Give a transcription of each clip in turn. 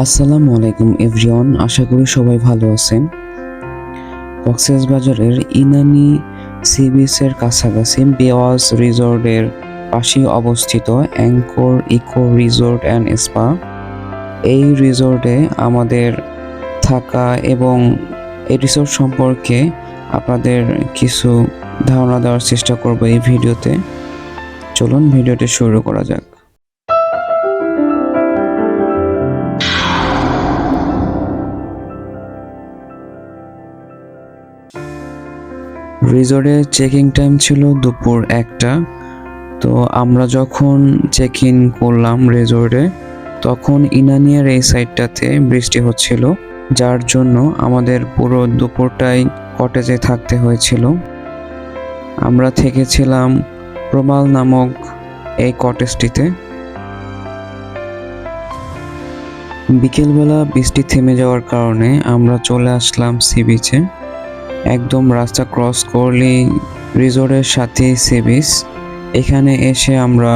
আসসালামু আলাইকুম এভরিওয়ান, আশা করি সবাই ভালো আছেন। কক্সবাজারের ইনানি সি বিচের কাছাকাছি বেওয়াজ রিসোর্টের পাশেই অবস্থিত anchor eco resort and spa. এই রিসোর্টে আমাদের থাকা এবং এই রিসোর্ট সম্পর্কে আপনাদের কিছু ধারণা দেওয়ার চেষ্টা করব এই ভিডিওতে। চলুন ভিডিওটি শুরু করা যাক। রিসোর্টের চেকিং টাইম ছিল দুপুর 1টা। তো আমরা যখন চেক ইন করলাম রিসোর্টে, তখন ইনানিয়ার এই সাইডটাতে বৃষ্টি হচ্ছিল, যার জন্য আমাদের পুরো দুপুরটাই কটেজে থাকতে হয়েছিল। আমরা থেকেছিলাম প্রবাল নামক এই কটেজটিতে। বিকেলবেলা বৃষ্টি থেমে যাওয়ার কারণে আমরা চলে আসলাম সি বিচে। একদম রাস্তা ক্রস করলেই রিসোর্টের সাথে সি বিচ। এখানে এসে আমরা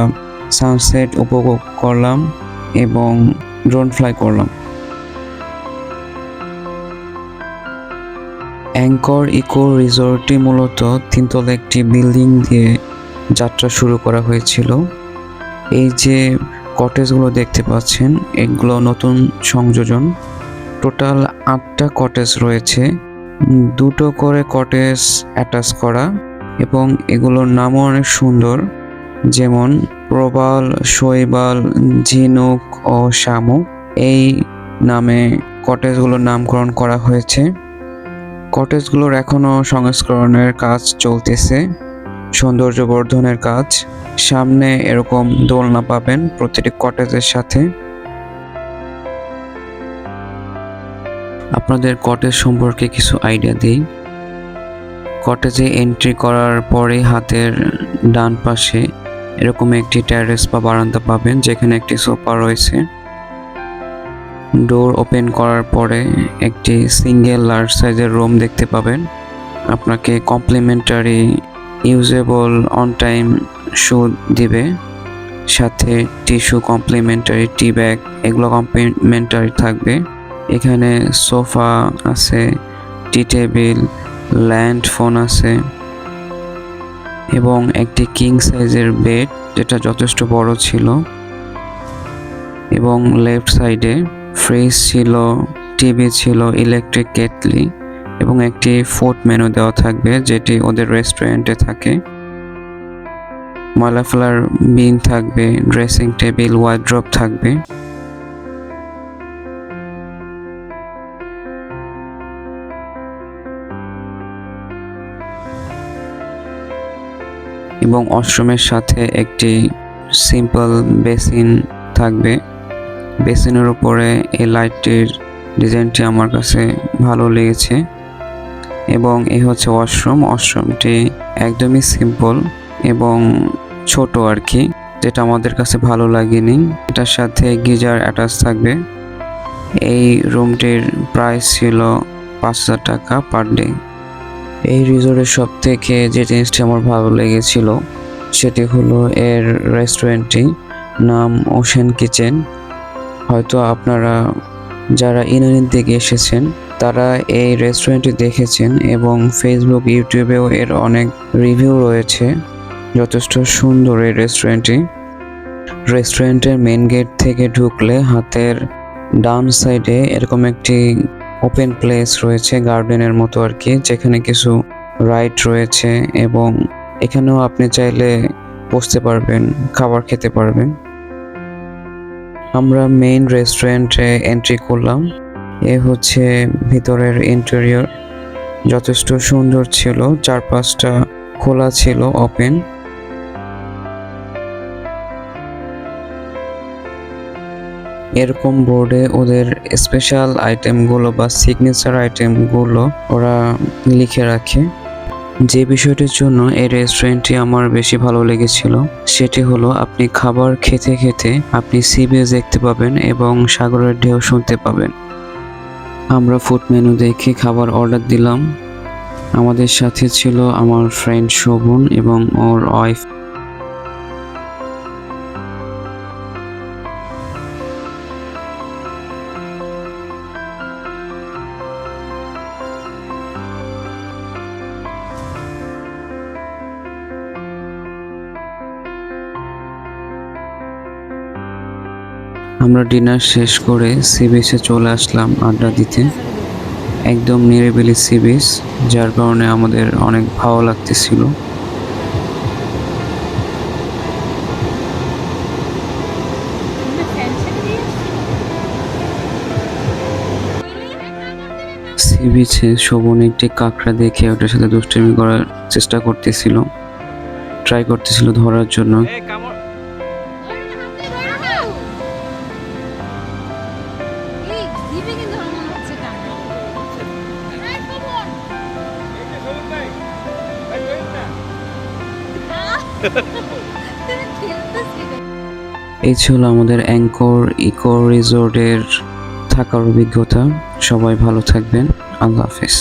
সানসেট উপভোগ করলাম এবং ড্রোন ফ্লাই করলাম। অ্যাঙ্কর ইকো রিসোর্টটি মূলত তিনতলা একটি বিল্ডিং দিয়ে যাত্রা শুরু করা হয়েছিল। এই যে কটেজগুলো দেখতে পাচ্ছেন, এগুলো নতুন সংযোজন। টোটাল 8টা কটেজ রয়েছে, 2টো করে কটেজ অ্যাটাচ করা এবং এগুলোর নামও অনেক সুন্দর, যেমন প্রবাল, শৈবাল, ঝিনুক ও শামুক এই নামে কটেজগুলোর নামকরণ করা হয়েছে। কটেজগুলোর এখনও সংস্করণের কাজ চলতেছে, সৌন্দর্য বর্ধনের কাজ। সামনে এরকম দোলনা পাবেন প্রতিটি কটেজের সাথে। আপনাদের কটেজ সম্পর্কে কিছু আইডিয়া দিই। কটেজে এন্ট্রি করার পরে হাতের ডান পাশে এরকম একটি টেরেস বা বারান্দা পাবেন, যেখানে একটি সোফা রয়েছে। ডোর ওপেন করার পরে একটি সিঙ্গেল লার্জ সাইজের রুম দেখতে পাবেন। আপনাকে কমপ্লিমেন্টারি ইউজেবল অন টাইম শু দিবে, সাথে টিস্যু কমপ্লিমেন্টারি, টি ব্যাগ এগুলো কমপ্লিমেন্টারি থাকবে। এখানে সোফা আছে, টি টেবিল, ল্যান্ড ফোন আছে এবং একটি কিং সাইজের বেড, যেটা যথেষ্ট বড় ছিল। এবং লেফট সাইডে ফ্রিজ ছিল, টিভি ছিল, ইলেকট্রিক কেটলি এবং একটি ফুড মেনু দেওয়া থাকবে, যেটি ওদের রেস্টুরেন্টে থাকে। ময়লা ফেলার বিন থাকবে, ড্রেসিং টেবিল, ওয়ার্ড্রপ থাকবে। এবং ওয়াশরুমের সাথে একটি সিম্পল বেসিন থাকবে। বেসিনের উপরে এই লাইটটির ডিজাইনটি আমার কাছে ভালো লেগেছে। এবং এই হচ্ছে ওয়াশরুমটি একদমই সিম্পল এবং ছোট আর কি, যেটা আমাদের কাছে ভালো লাগেনি। এটার সাথে গিজার অ্যাটাচ থাকবে। এই রুমটির প্রাইস ছিল 5,000 টাকা পার ডে। এই রিসোর্টের সব থেকে যে জিনিসটি আমার ভালো লেগেছিল সেটি হলো এর রেস্টুরেন্টটি, নাম ওশেন কিচেন। হয়তো আপনারা যারা ইনানির দিকে এসেছেন তারা এই রেস্টুরেন্টটি দেখেছেন এবং ফেসবুক, ইউটিউবেও এর অনেক রিভিউ রয়েছে। যথেষ্ট সুন্দর এই রেস্টুরেন্টটি। রেস্টুরেন্টের মেন গেট থেকে ঢুকলে হাতের ডান সাইডে এরকম একটি ওপেন প্লেস রয়েছে, গার্ডেনের মতো আর কি, যেখানে কিছু রাইড রয়েছে এবং এখানেও আপনি চাইলে বসতে পারবেন, খাবার খেতে পারবেন। আমরা মেইন রেস্টুরেন্টে এন্ট্রি করলাম। এ হচ্ছে ভিতরের ইন্টেরিয়র, যথেষ্ট সুন্দর ছিল, চারপাশটা খোলা ছিল, ওপেন। এরকম বোর্ডে ওদের স্পেশাল আইটেমগুলো বা সিগনেচার আইটেমগুলো ওরা লিখে রাখে। যে বিষয়টির জন্য এই রেস্টুরেন্টটি আমার বেশি ভালো লেগেছিল সেটি হলো আপনি খাবার খেতে খেতে আপনি সি বিচ দেখতে পাবেন এবং সাগরের ঢেউ শুনতে পাবেন। আমরা ফুড মেনু দেখে খাবার অর্ডার দিলাম। আমাদের সাথে ছিল আমার ফ্রেন্ড শোভন এবং ওর ওয়াইফ। আমরা ডিনার শেষ করে সি বিচে চলে আসলাম আড্ডা দিতে। একদম নিরিবিলি সি বিচ, যার কারণে আমাদের অনেক ভালো লাগতেছিল। সি বিচে শোভন একটি কাঁকড়া দেখে ওটার সাথে দুষ্টামি করার চেষ্টা করতেছিল, ট্রাই করতেছিল ধরার জন্য। এই ছিল আমাদের অ্যাঙ্কর ইকো রিসোর্টের থাকার অভিজ্ঞতা। সবাই ভালো থাকবেন। আল্লাহ হাফেজ।